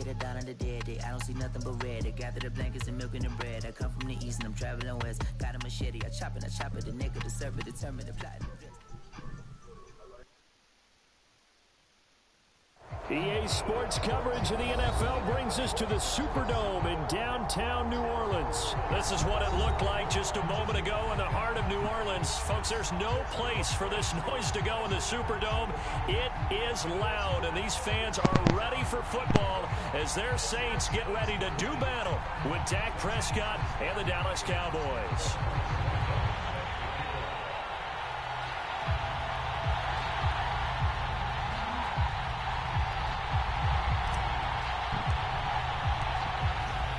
later down on the dead day. I don't see nothing but red. I gather the blankets and milk and the bread. I come from the east and I'm traveling west. Got a machete, I chop it, the nigga, the server, determined to plot. EA Sports coverage of the NFL brings us to the Superdome in downtown New Orleans. This is what it looked like just a moment ago in the heart of New Orleans. Folks, there's no place for this noise to go in the Superdome. It is loud, and these fans are ready for football as their Saints get ready to do battle with Dak Prescott and the Dallas Cowboys.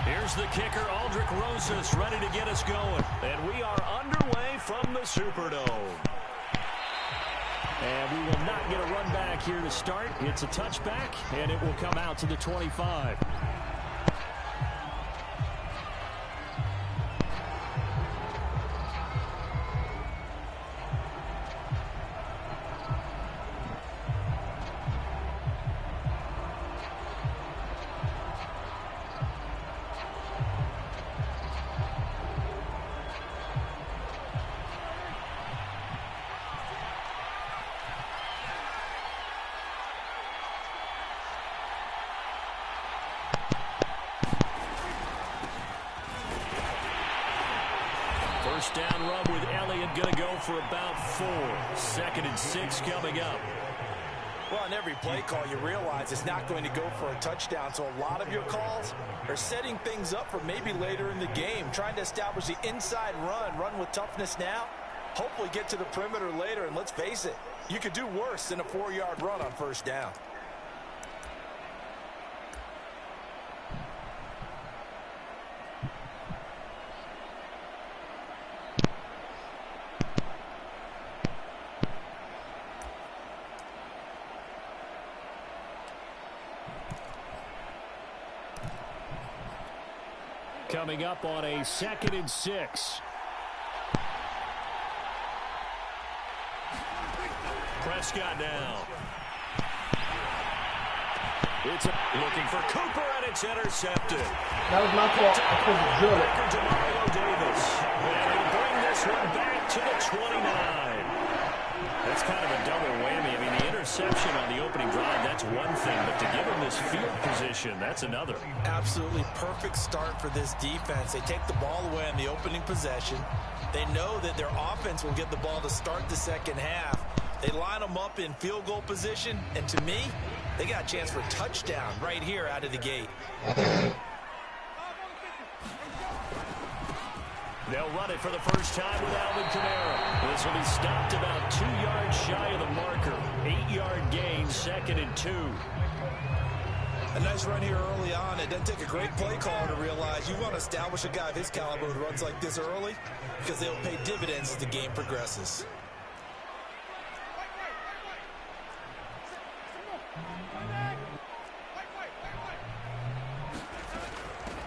Here's the kicker, Aldrick Rosas, ready to get us going. And we are underway from the Superdome. And we will not get a run back here to start. It's a touchback, and it will come out to the 25. First down run with Elliott, going to go for about 4. 2nd and 6 coming up. Well, on every play call, you realize it's not going to go for a touchdown, so a lot of your calls are setting things up for maybe later in the game, trying to establish the inside run with toughness now, hopefully get to the perimeter later, and let's face it, you could do worse than a 4-yard run on first down. Coming up on a 2nd and 6. Prescott down. It's looking for Cooper, and it's intercepted. That was my fault. I supposed to drill it. To Mario Davis. And he'll bring this one back to the 29. That's kind of a double whammy. I mean, the interception on the opening drive, that's one thing. But to give him this field position, that's another. Absolutely perfect start for this defense. They take the ball away on the opening possession. They know that their offense will get the ball to start the second half. They line them up in field goal position. And to me, they got a chance for a touchdown right here out of the gate. They'll run it for the first time with Alvin Kamara. This will be stopped about 2 yards shy of the marker. 8-yard gain, 2nd and 2. A nice run here early on. It doesn't take a great play caller to realize you want to establish a guy of his caliber who runs like this early because they'll pay dividends as the game progresses.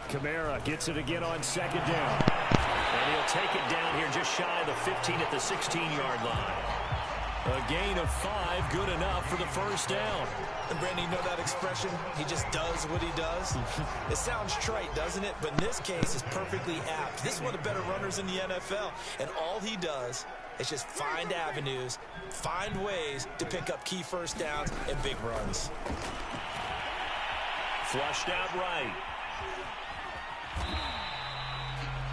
Kamara gets it again on 2nd down. And he'll take it down here just shy of the 15 at the 16-yard line. A gain of 5, good enough for the first down. And Brandon, you know that expression? He just does what he does. It sounds trite, doesn't it? But in this case, it's perfectly apt. This is one of the better runners in the NFL. And all he does is just find avenues, find ways to pick up key first downs and big runs. Flushed out right.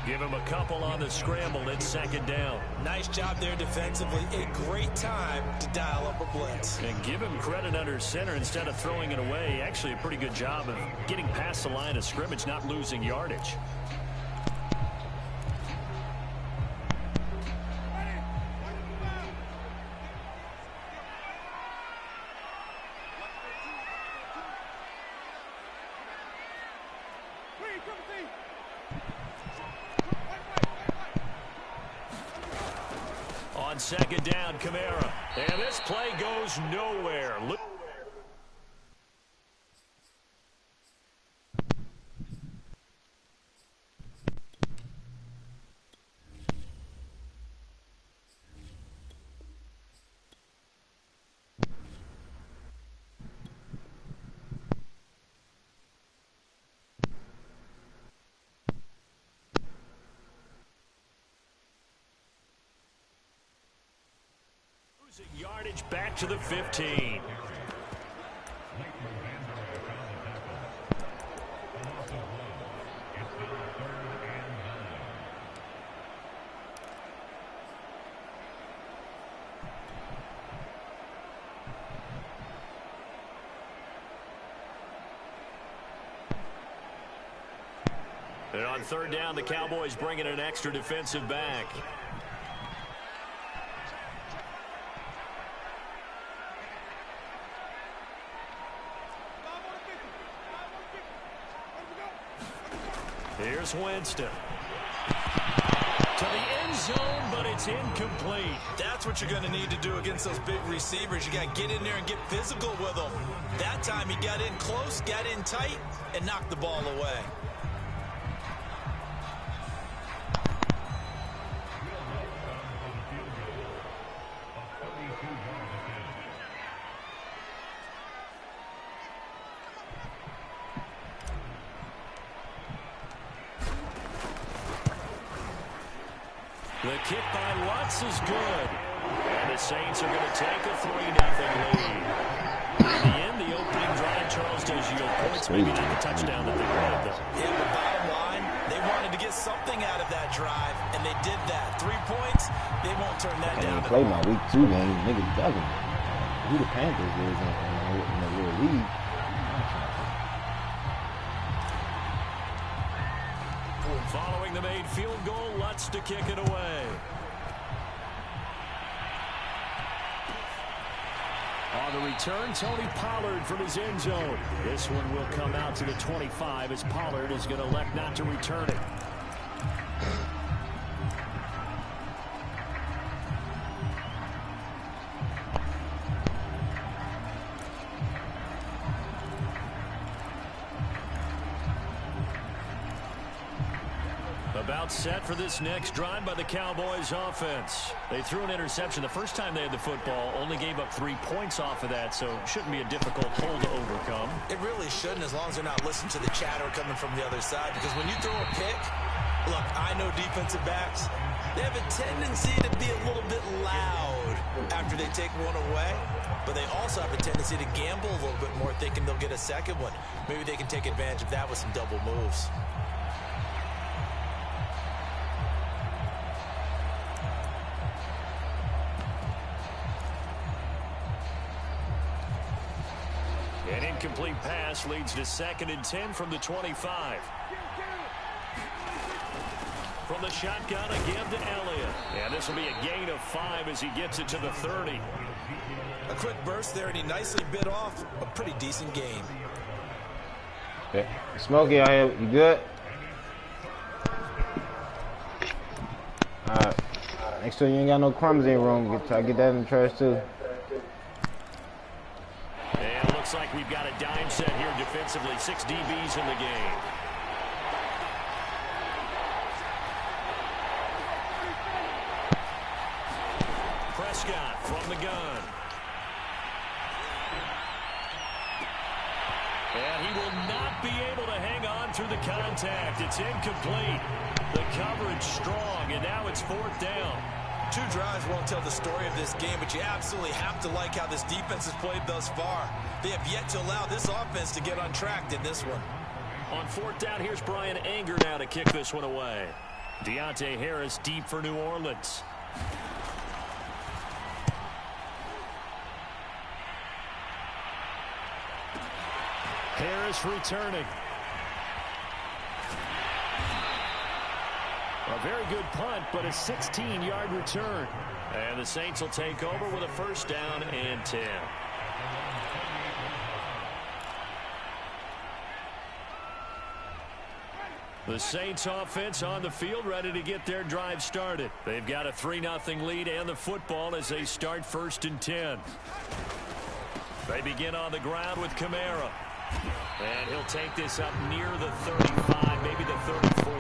Give him a couple on the scramble. It's 2nd down. Nice job there defensively. A great time to dial up a blitz. And give him credit under center instead of throwing it away. Actually a pretty good job of getting past the line of scrimmage, not losing yardage. On 2nd down, Kamara. And this play goes nowhere. Look. Yardage back to the 15. And on third down, the Cowboys bring in an extra defensive back. Here's Winston. To the end zone, but it's incomplete. That's what you're going to need to do against those big receivers. You got to get in there and get physical with them. That time he got in close, got in tight, and knocked the ball away. The kick by Lutz is good. And the Saints are going to take a 3-0 lead. In the end, the opening drive, Charles does yield points. Maybe not the touchdown that they wanted, though. Yeah, but bottom line, they wanted to get something out of that drive, and they did that. 3 points, they won't turn that down. I play my week 2 game. Niggas dugging. Who the Panthers is in the little league. Following the made field goal, Lutz to kick it away. On the return, Tony Pollard from his end zone. This one will come out to the 25 as Pollard is going to elect not to return it. About set for this next drive by the Cowboys offense. They threw an interception the first time they had the football, only gave up 3 points off of that, so shouldn't be a difficult hole to overcome. It really shouldn't, as long as they're not listening to the chatter coming from the other side, because when you throw a pick, look, I know defensive backs, they have a tendency to be a little bit loud after they take one away, but they also have a tendency to gamble a little bit more, thinking they'll get a second one. Maybe they can take advantage of that with some double moves. An incomplete pass leads to 2nd and 10 from the 25. From the shotgun, a give to Elliott. And this will be a gain of 5 as he gets it to the 30. A quick burst there, and he nicely bit off a pretty decent gain. Okay. Smokey out here, you good? Alright. Make sure you ain't got no crumbs in your room. Try to get that in the trash too. And it looks like we've got a dime set here defensively. 6 DBs in the game. Prescott from the gun. And he will not be able to hang on through the contact. It's incomplete. The coverage strong, and now it's 4th down. 2 drives won't tell the story of this game, but you absolutely have to like how this defense has played thus far. They have yet to allow this offense to get on track in this one. On 4th down, here's Brian Anger now to kick this one away. Deontay Harris deep for New Orleans. Harris returning. A very good punt, but a 16-yard return. And the Saints will take over with a 1st down and 10. The Saints offense on the field, ready to get their drive started. They've got a 3-0 lead and the football as they start 1st and 10. They begin on the ground with Kamara. And he'll take this up near the 35, maybe the 34.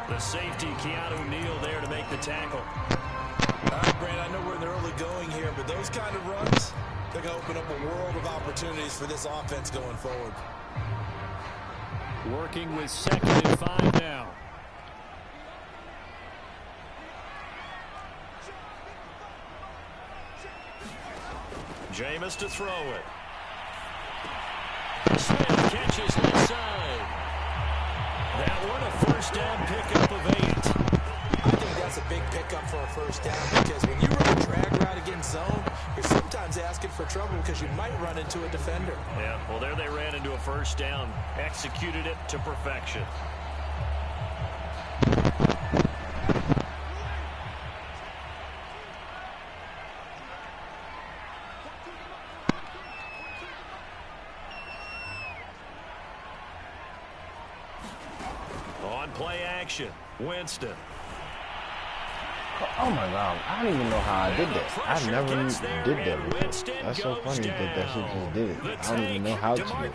The safety, Keanu Neal, there to make the tackle. All right, Brand, I know we're in the early going here, but those kind of runs, they're going to open up a world of opportunities for this offense going forward. Working with 2nd and 5 now. Jameis to throw it. Smith catches left side. That one a first down pickup of 8. I think that's a big pickup for a first down because when you run a drag route against zone, you're sometimes asking for trouble because you might run into a defender. Yeah, well, there they ran into a first down. Executed it to perfection. On play action, Winston. Oh my God, I don't even know how I did that. I never did that before. That's so funny that that shit just did it. I don't even know how to do it.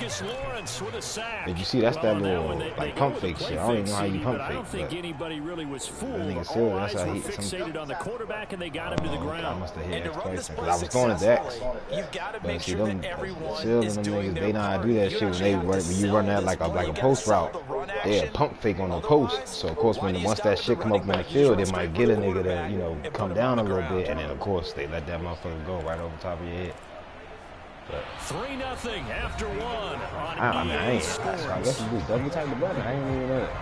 Did you see, that's that little like pump fake shit. I don't even know how you pump fake. I don't think anybody really was fooled. Nigga All Silver, eyes that's how were he fixated on the quarterback and they got him to the I ground. must have hit And to X run this twice play because I was going to X. you've got to But make see, sure them that everyone Silver is them doing niggas, their they know how to part. do that You shit actually have to when you sell run that this like play. a You gotta post sell route. the run Yeah, action. pump fake on the post. So of course when once that shit come up on the field, it might get a nigga to, you know, come down a little bit, and then of course they let that motherfucker go right over top of your head. But 3-0 after one on I mean, I EA ain't. So I guess you just double tap the button. I didn't even know that.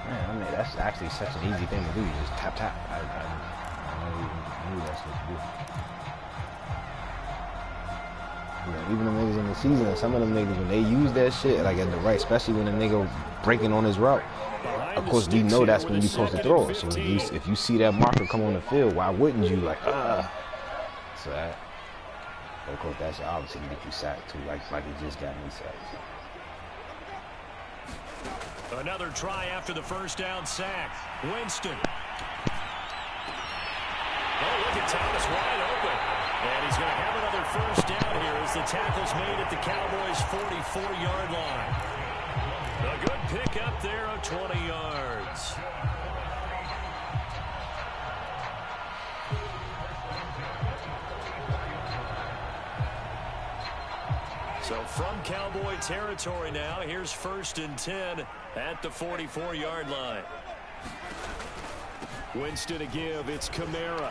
Man, I mean, that's actually such an easy thing to do. You just tap tap. I never even knew that's what you do. You know, even the niggas in the season, some of them niggas, when they use that shit, like at the right, especially when the nigga breaking on his route, of course we know that's when you're supposed to throw it. So if you see that marker come on the field, why wouldn't you like, So that, of course that shit obviously get you sacked too, like it just got me sacked. Another try after the first down sack. Winston. Oh, look at Thomas wide open. And he's going to have another first down here as the tackle's made at the Cowboys' 44-yard line. A good pickup there of 20 yards. So from Cowboy territory now, here's 1st and 10 at the 44-yard line. Winston to give, it's Kamara.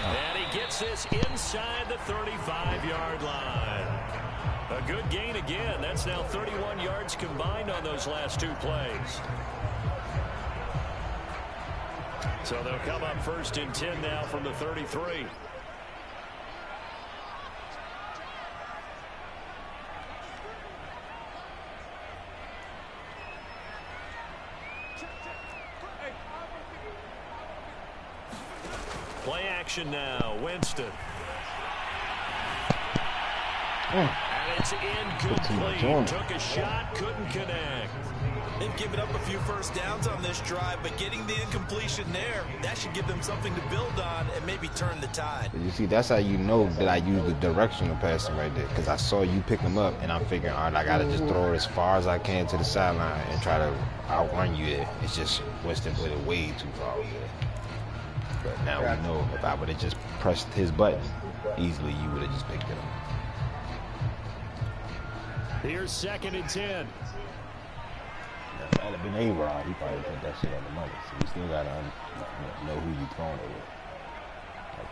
And he gets this inside the 35-yard line. A good gain again. That's now 31 yards combined on those last 2 plays. So they'll come up 1st and 10 now from the 33. Play action now, Winston. And it's incomplete. Took a shot, couldn't connect. They've given up a few first downs on this drive, but getting the incompletion there, that should give them something to build on and maybe turn the tide. You see, that's how you know that I use the directional passing right there, because I saw you pick them up, and I'm figuring, all right, I got to just throw it as far as I can to the sideline and try to outrun you there. It's just Winston put it way too far over there. But now we know if I would have just pressed his button easily, you would have just picked it up. Here's 2nd and 10. If that had been A-Rod, he probably put that shit on the money. So you still got to know who you throwing it with.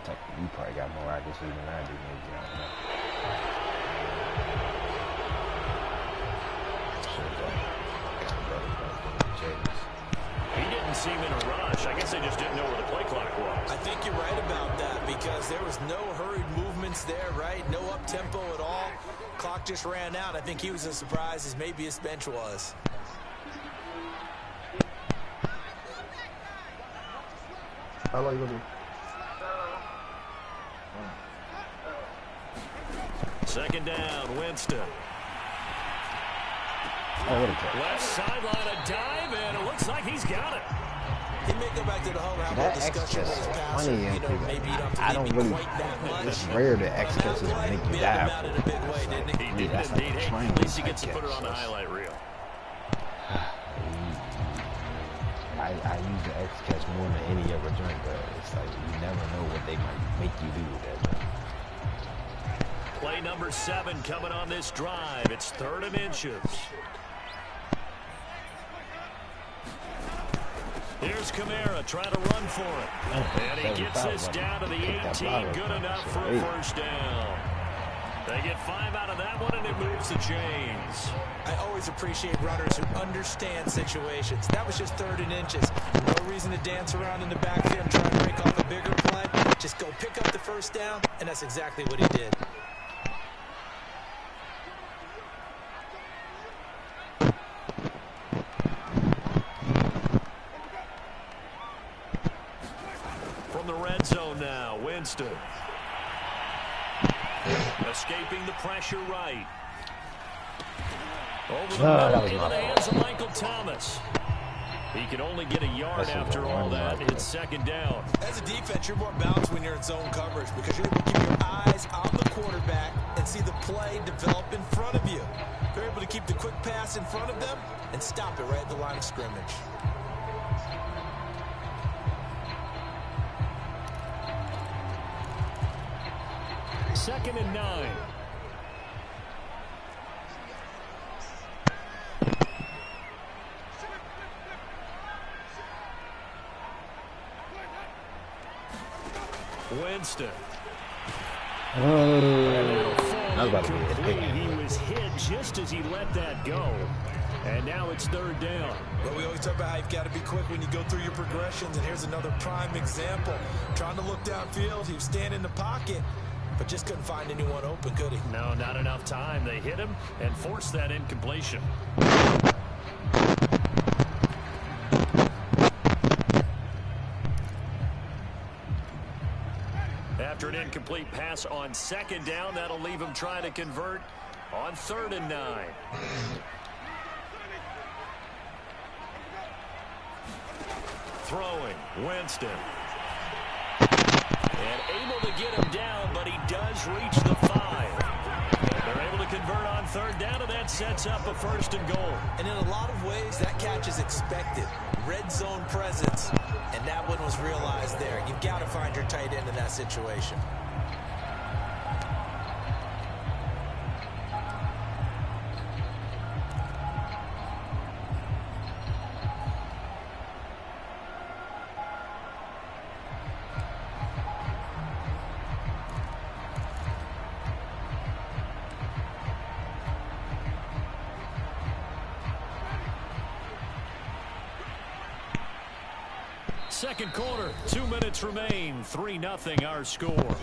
Like, you probably got more accuracy than I do. Maybe. I don't know. He didn't seem in a rush. I guess they just didn't know where the play clock was. I think you're right about that because there was no hurried movements there, right? No up-tempo at all. Clock just ran out. I think he was as surprised as maybe his bench was. How long you gonna do? 2nd down, Winston. Oh, what a catch. Left sideline, a dive, and it looks like he's got it. He may go back to the whole That discussion with his passer. funny, You know, maybe you don't I don't really. quite that much. It's rare that X catches make you dive. Out in a big way, didn't he? He did That's indeed. like a Hey, triangle at least he type gets to put it catch. on the highlight reel. I use the X catch more than any other joint, but it's like you never know what they might make you do with that joint. Play number 7 coming on this drive. It's 3rd and inches. Here's Kamara trying to run for it. And he gets this down to the 18. Good enough for a first down. They get 5 out of that one, and it moves the chains. I always appreciate runners who understand situations. That was just 3rd and inches. No reason to dance around in the backfield trying to break off a bigger play. Just go pick up the first down, and that's exactly what he did. From the red zone now, Winston. Escaping the pressure right. Over the middle into the hands of Michael Thomas. He can only get a yard after all that. It's 2nd down. As a defense, you're more balanced when you're in zone coverage because you're able to keep your eyes on the quarterback and see the play develop in front of you. You're able to keep the quick pass in front of them and stop it right at the line of scrimmage. Second and 9. Winston. That was about to be a pick. He was hit just as he let that go. And now it's 3rd down. Well, we always talk about how you've got to be quick when you go through your progressions. And here's another prime example. Trying to look downfield. He was standing in the pocket, but just couldn't find anyone open, could he? No, not enough time. They hit him and forced that incompletion. After an incomplete pass on 2nd down, that'll leave him trying to convert on 3rd and 9. Throwing, Winston. And able to get him down, but he does reach the 5. They're able to convert on 3rd down, and that sets up a 1st and goal. And in a lot of ways, that catch is expected. Red zone presence, and that one was realized there. You've got to find your tight end in that situation. Second quarter, 2 minutes remain. 3-0 our score.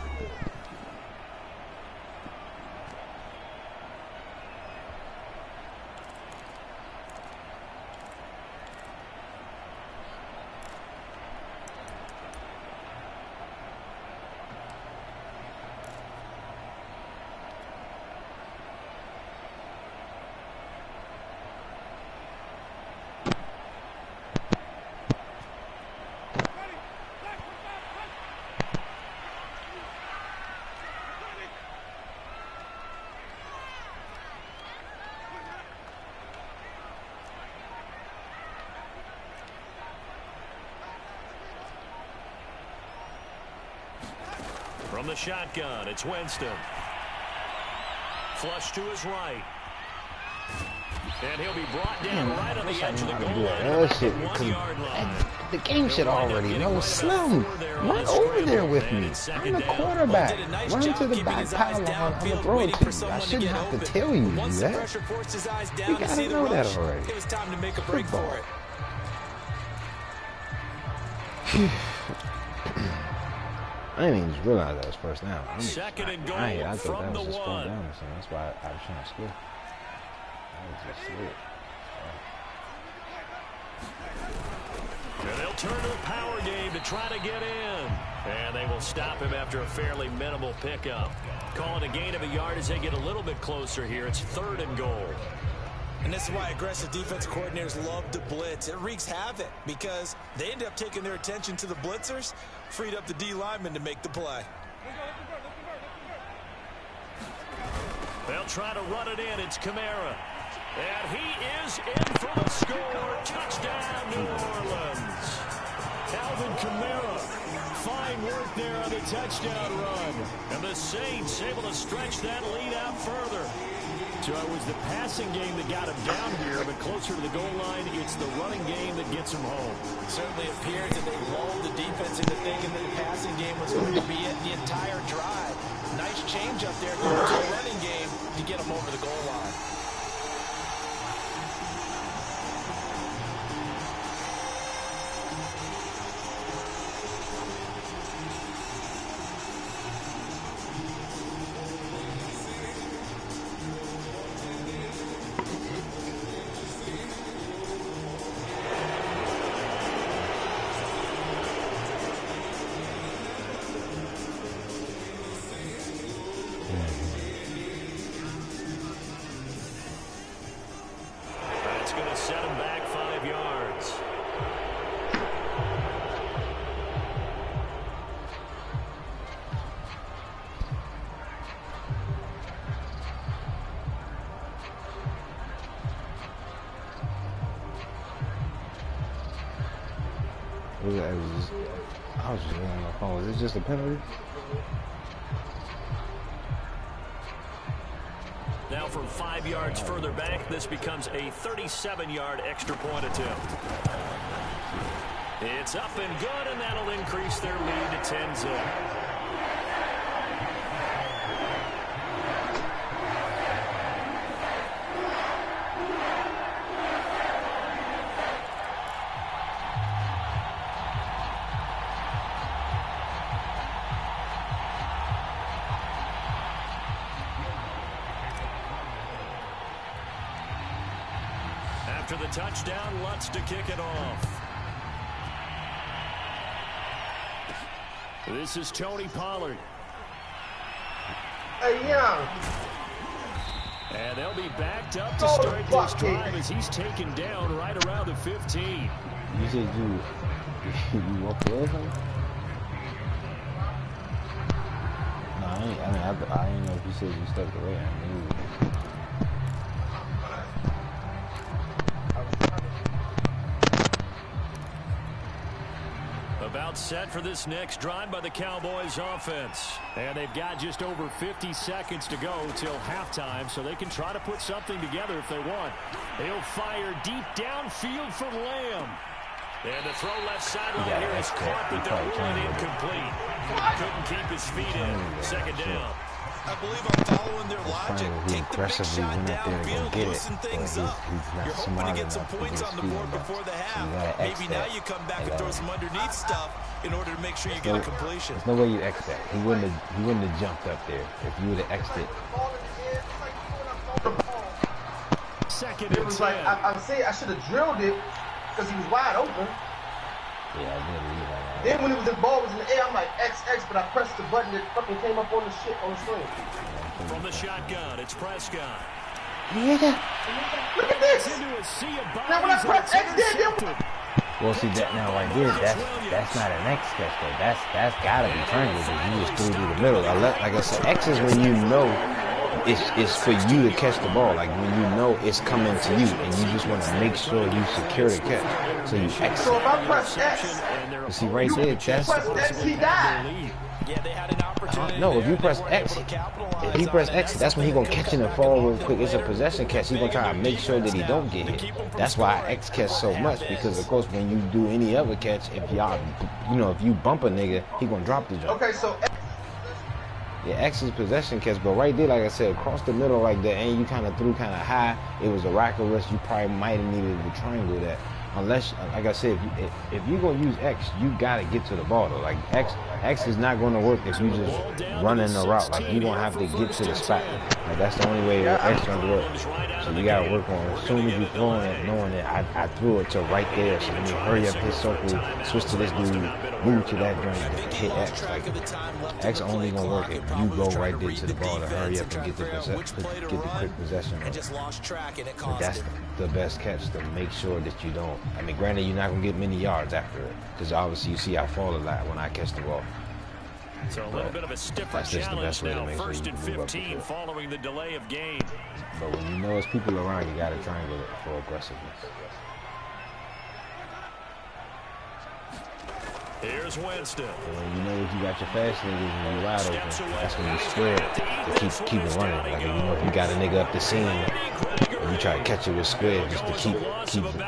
From the shotgun, it's Winston. Flush to his right. And he'll be brought down right on the edge of the goal line. The game should already know. Slim, run over there with me. I'm the quarterback. Run to the back pylon. I'm going to throw it to you. I shouldn't have to tell you that. You got to know that already. It was time to make a break for it. I didn't even realize that was first down. Second and goal I thought from that was the just 1. down, so that's why I was trying to score. That was just it. And they'll turn to the power game to try to get in. And they will stop him after a fairly minimal pickup. Calling a gain of a yard as they get a little bit closer here. It's 3rd and goal. And this is why aggressive defense coordinators love to blitz. It wreaks havoc because they end up taking their attention to the blitzers, freed up the D lineman to make the play. They'll try to run it in. It's Kamara. And he is in for the score. Touchdown, New Orleans. Alvin Kamara. Fine work there on the touchdown run. And the Saints able to stretch that lead out further. So it was the passing game that got him down here, but closer to the goal line, it's the running game that gets him home. It certainly appears that they lulled the defense into thinking that the passing game was going to be it the entire drive. Nice change up there to a running game to get him over the goal line. I was just on my phone. Was it just a penalty? Now from 5 yards further back, this becomes a 37-yard extra point attempt. It's up and good, and that'll increase their lead to 10-0. After the touchdown, Lutz to kick it off. This is Tony Pollard. Hey, yeah. And they'll be backed up to start this drive as he's taken down right around the 15. You said you walked away from him? No, I didn't know if you said you stepped away. I knew. About set for this next drive by the Cowboys offense. And they've got just over 50 seconds to go till halftime, so they can try to put something together if they want. They'll fire deep downfield for Lamb. And the throw left sideline here is caught, but they're ruling incomplete. Couldn't keep his feet in. Second down. I believe I'm following their logic. Take the big shot downfield, loosen things up. You're hoping to get some points on the board before the half. Maybe now you come back and throw some underneath stuff in order to make sure you get a completion. There's no way you X that. He wouldn't have jumped up there if you would have X'd it. Second and 10. I say I should have drilled it because he was wide open. Yeah, I did leave that. Then when the ball was in the air, I'm like XX, but I pressed the button that fucking came up on the shit on the screen. From the shotgun, it's Prescott. Yeah. Look at this. Now when I press X, well, see that now right there. That's not an X catch though. That's gotta be triangle because you just threw through the middle. Like I said, X is when you know it's for you to catch the ball. Like when you know it's coming to you and you just want to make sure you secure the catch. So you X. So if I press X, you see right there, that's X, he died. Yeah, they had an opportunity. No, if you press X, that's when he gonna catch it and fall real quick. It's a possession catch. He gonna try to make sure that he don't get hit. That's why I X catch so much because of course when you do any other catch, if y'all, if you bump a nigga, he gonna drop the jump. Okay, so yeah, X is possession catch, but right there, like I said, across the middle like that, and you kind of threw kind of high. It was a rack of risk. You probably might have needed to triangle that. Unless, like I said, if you're gonna use X, you gotta get to the ball though. Like X is not gonna work if you just running the route. Like you gonna have to get to the spot. Like that's the only way that X gonna work. So you gotta work on it. As soon as you throwing it, knowing that I threw it to right there. So let me hurry up his circle, switch to this dude, move to that joint, hit X. Like X only gonna work if you go right there to the ball to hurry up and get the quick possession. But that's the best catch to make sure that you don't. I mean, granted, you're not going to get many yards after it because obviously you see I fall a lot when I catch the ball. So a little bit of a stiffer challenge now, first and 15 following the delay of game. But when you know there's people around, you got to triangle it for aggressiveness. Here's Winston. And you know if you got your fast niggas and you wide open, that's when you're square to keep it running. Like if you know if you got a nigga up the seam and you try to catch it with square just to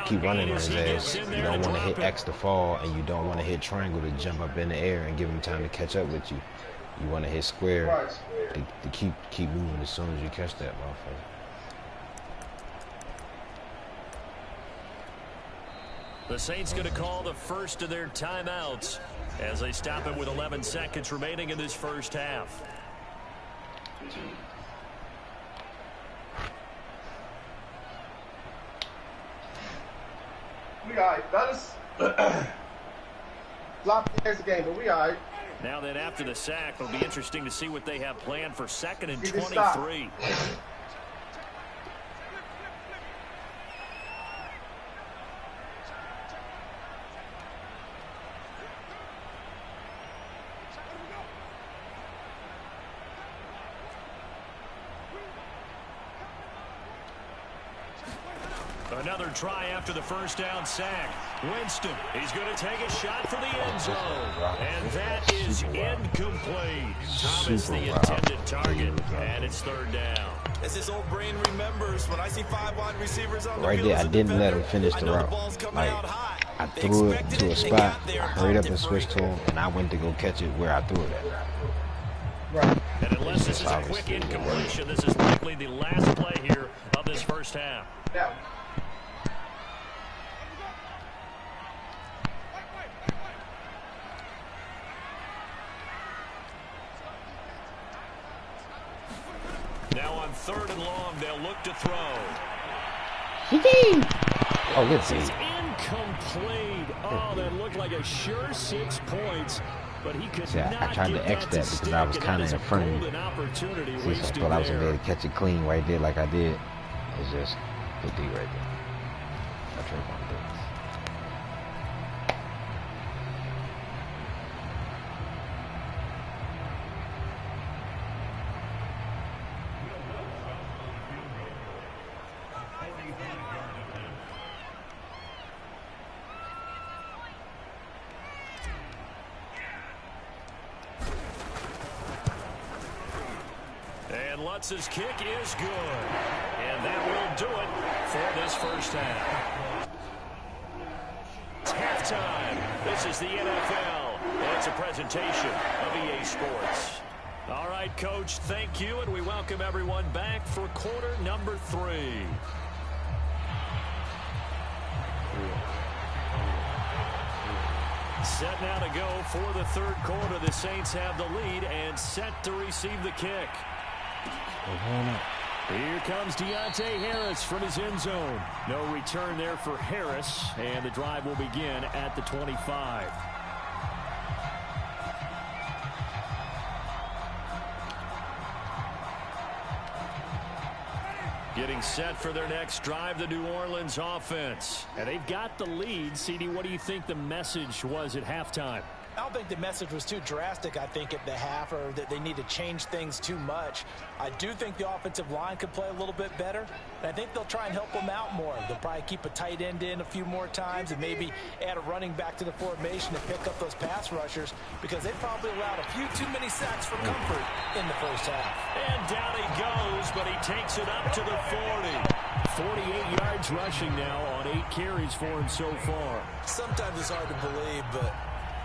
keep running on his ass. You don't want to hit X to fall, and you don't want to hit triangle to jump up in the air and give him time to catch up with you. You want to hit square to keep moving as soon as you catch that motherfucker. The Saints going to call the first of their timeouts as they stop it with 11 seconds remaining in this first half. We all right, fellas. Flop the game, but we all right. Now then, after the sack, it'll be interesting to see what they have planned for 2nd and 23. Another try after the first down sack. Winston, he's going to take a shot for the end zone. And that is incomplete. Thomas, the intended target. And it's 3rd down. As his old brain remembers, when I see 5 wide receivers on the right field, there, I didn't let him finish the route. Like, I threw it to a spot, I hurried up and switched to him, and I went to go catch it where I threw it at. Right. And unless this is a quick incompletion, this is likely the last play here of this first half. Yeah. Now on 3rd and long, they'll look to throw. Oh, good This is incomplete. Oh, that looked like a sure 6 points, but he could not. I tried to X that because I was kind of in front of me. See, so I thought I was going to be able to catch it clean right there like I did. It's just the D right there. I tried to do this. Lutz's kick is good. And that will do it for this first half. It's halftime. This is the NFL. And it's a presentation of EA Sports. All right, Coach, thank you. And we welcome everyone back for quarter number 3. Set now to go for the 3rd quarter. The Saints have the lead and set to receive the kick. Here comes Deontay Harris from his end zone. No return there for Harris, and the drive will begin at the 25. Getting set for their next drive, the New Orleans offense. And they've got the lead. CD, what do you think the message was at halftime? I don't think the message was too drastic, I think, at the half, or that they need to change things too much. I do think the offensive line could play a little bit better, and I think they'll try and help them out more. They'll probably keep a tight end in a few more times and maybe add a running back to the formation to pick up those pass rushers, because they probably allowed a few too many sacks for comfort in the first half. And down he goes, but he takes it up to the 40. 48 yards rushing now on 8 carries for him so far. Sometimes it's hard to believe, but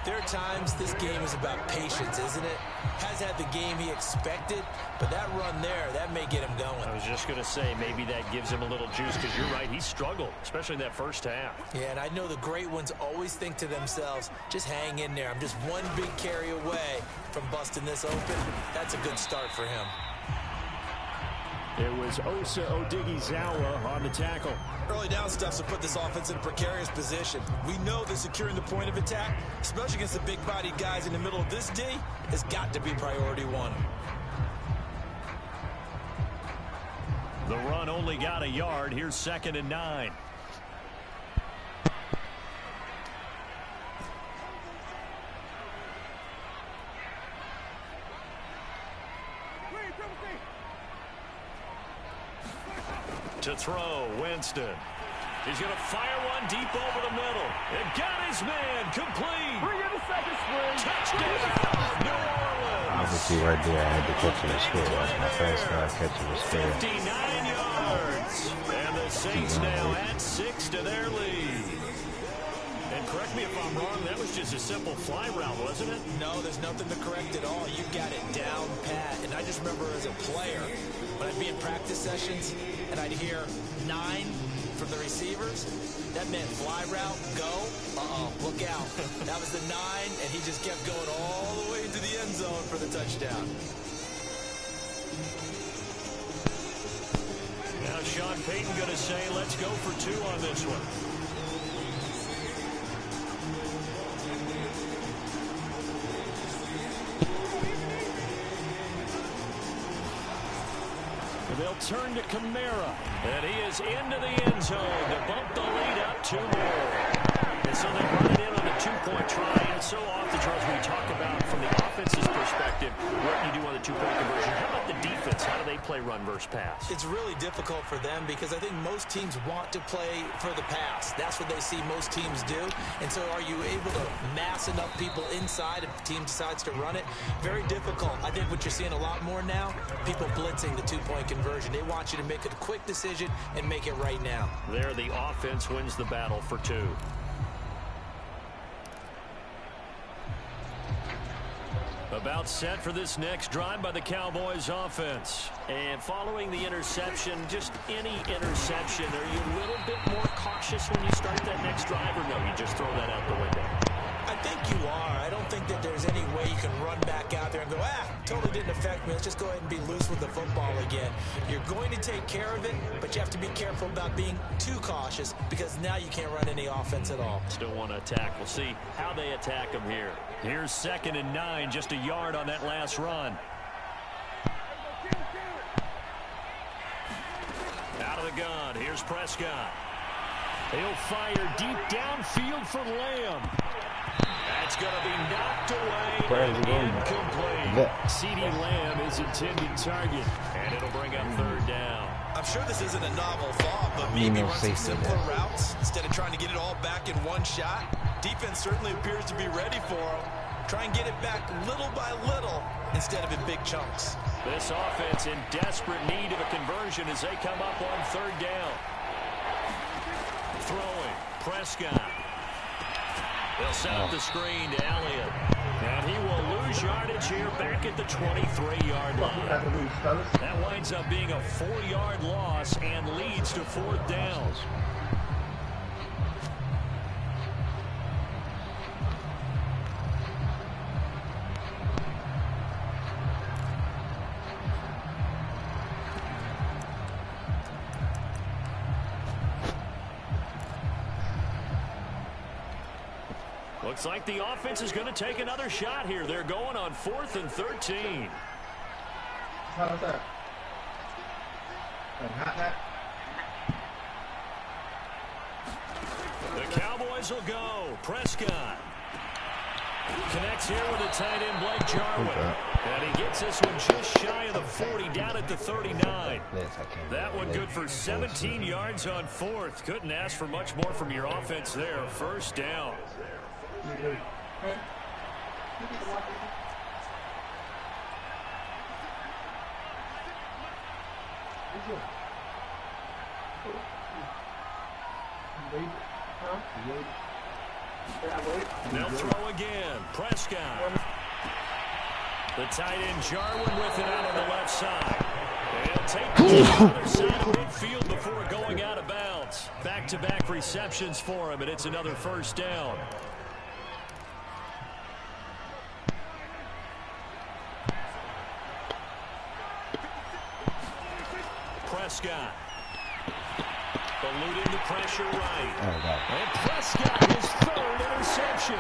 there are times this game is about patience, isn't it? Has had the game he expected, but that run there, that may get him going. I was just going to say, maybe that gives him a little juice, because you're right, he struggled, especially in that first half. Yeah, and I know the great ones always think to themselves, just hang in there. I'm just one big carry away from busting this open. That's a good start for him. It was Osa Odighizuwa on the tackle. Early down stuff to put this offense in a precarious position. We know that securing the point of attack, especially against the big-bodied guys in the middle of this D, has got to be priority 1. The run only got a yard. Here's 2nd and 9. To throw, Winston. He's going to fire one deep over the middle. And got his man complete. Bring in the second spring. Touchdown, New Orleans. Obviously, right there, I had to catch him square. That's my fast guy catching the square. 59 yards. And the Saints now add 6 to their lead. And correct me if I'm wrong, that was just a simple fly route, wasn't it? No, there's nothing to correct at all. You got it down pat. And I just remember as a player, when I'd be in practice sessions and I'd hear 9 from the receivers, that meant fly route, go, look out. That was the 9, and he just kept going all the way to the end zone for the touchdown. Now Sean Payton going to say, let's go for 2 on this one. They'll turn to Kamara, and he is into the end zone to bump the lead up 2 more. And so they run it in on the 2-point try. And so often, Charles, we talk about from the offense's perspective what you do on the 2-point conversion. How about the defense? How do they play run versus pass? It's really difficult for them because I think most teams want to play for the pass. That's what they see most teams do. And so are you able to mass enough people inside if the team decides to run it? Very difficult. I think what you're seeing a lot more now, people blitzing the 2-point conversion. They want you to make a quick decision and make it right now. There, the offense wins the battle for 2. About set for this next drive by the Cowboys offense. And following the interception, just any interception, are you a little bit more cautious when you start that next drive, or no, you just throw that out the window? I think you are. I don't think that there's any way you can run back out there and go, totally didn't affect me. Let's just go ahead and be loose with the football again. You're going to take care of it, but you have to be careful about being too cautious because now you can't run any offense at all. Still want to attack. We'll see how they attack them here. Here's 2nd and 9, just a yard on that last run. Out of the gun, here's Prescott. He'll fire deep downfield for Lamb. That's going to be knocked away and incomplete. CeeDee Lamb is intended target, and it'll bring up 3rd down. I'm sure this isn't a novel thought, but maybe run some simpler routes instead of trying to get it all back in one shot. Defense certainly appears to be ready for him. Try and get it back little by little instead of in big chunks. This offense in desperate need of a conversion as they come up on 3rd down. Throwing, Prescott. They'll set up the screen to Elliott. And he will lose yardage here back at the 23-yard line. That winds up being a 4-yard loss and leads to 4th downs. Looks like the offense is going to take another shot here. They're going on 4th and 13. The Cowboys will go. Prescott connects here with a tight end, Blake Jarwin. And he gets this one just shy of the 40, down at the 39. That one good for 17 yards on 4th. Couldn't ask for much more from your offense there. 1st down. They'll throw again. Prescott. The tight end Jarwin with it out on the left side. He'll take the other side of midfield before going out of bounds. Back-to-back receptions for him, and it's another 1st down. Prescott. Eluding the pressure right. And Prescott, his 3rd interception.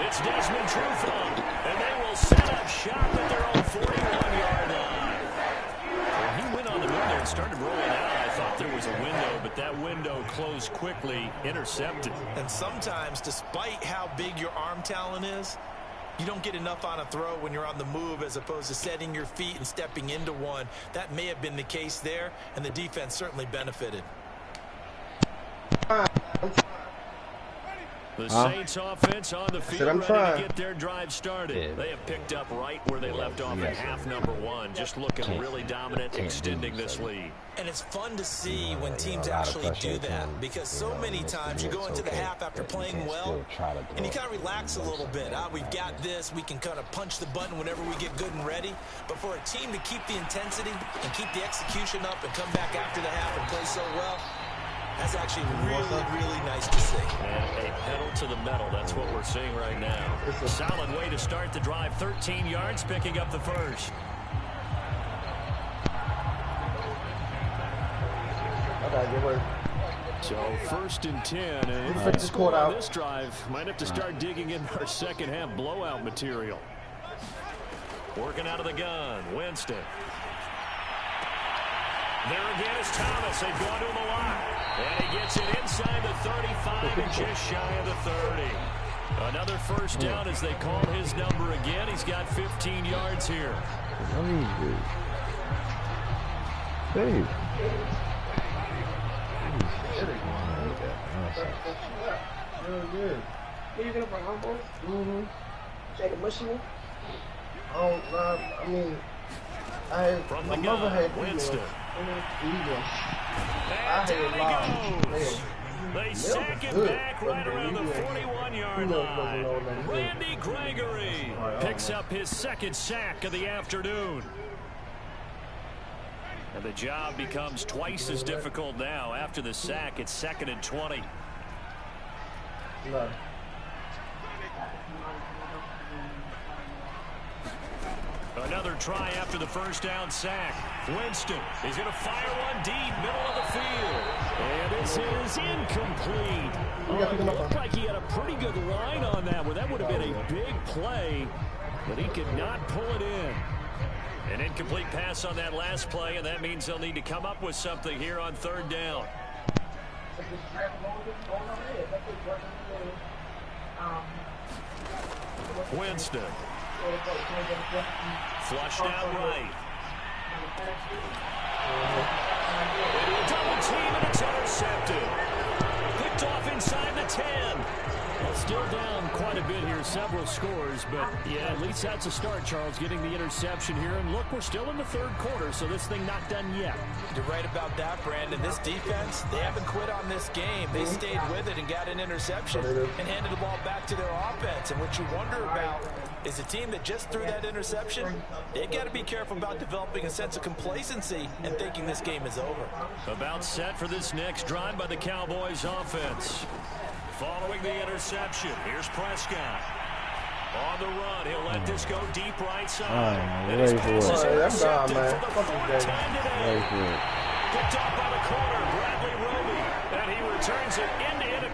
It's Desmond Trufant, and they will set up shop at their own 41-yard line. Well, he went on the move there and started rolling out. I thought there was a window, but that window closed quickly, intercepted. And sometimes, despite how big your arm talent is, you don't get enough on a throw when you're on the move as opposed to setting your feet and stepping into one. That may have been the case there, and the defense certainly benefited. The Saints offense on the field ready to get their drive started. Yeah. They have picked up right where they left off in half number 1, just looking really dominant, extending this lead. And it's fun to see when teams actually do that, because so many times you go into the half after playing well, and you kind of relax a little bit. We've got this. We can kind of punch the button whenever we get good and ready. But for a team to keep the intensity and keep the execution up and come back after the half and play so well, that's actually really, really nice to see. And a pedal to the metal. That's what we're seeing right now. Solid way to start the drive. 13 yards, picking up the first. So 1st and 10. And if they score on this drive, might have to start digging in our second half blowout material. Working out of the gun, Winston. There again is Thomas. They've gone to him a lot. And he gets it inside the 35 and just shy of the 30. Another first down as they call his number again. He's got 15 yards here. Hey. Good. Where you gonna bring home? Check a machine. Oh, I mean, from my the mother had Winston. I had goes. They sack him back right around the 41-yard line. Randy Gregory picks up his second sack of the afternoon. And the job becomes twice as difficult now. After the sack, it's 2nd and 20. Another try after the first down sack. Winston is going to fire one deep, middle of the field. And this is incomplete. It looked like he had a pretty good line on that one. That would have been a big play, but he could not pull it in. An incomplete pass on that last play, and that means they'll need to come up with something here on 3rd down. Winston. Flushed out right. Double team, and it's intercepted. Picked off inside the 10. Well, still down quite a bit here, several scores, but yeah, at least that's a start, Charles, getting the interception here. And look, we're still in the 3rd quarter, so this thing not done yet. You're right about that, Brandon. This defense, they haven't quit on this game. They stayed with it and got an interception and handed the ball back to their offense. And what you wonder about is a team that just threw that interception, they've got to be careful about developing a sense of complacency and thinking this game is over. About set for this next drive by the Cowboys offense. Following the interception, here's Prescott. On the run, he'll let this go deep right side. And his pass is intercepted for the 4th time today. Picked up by the corner, Bradley Roby. And he returns it into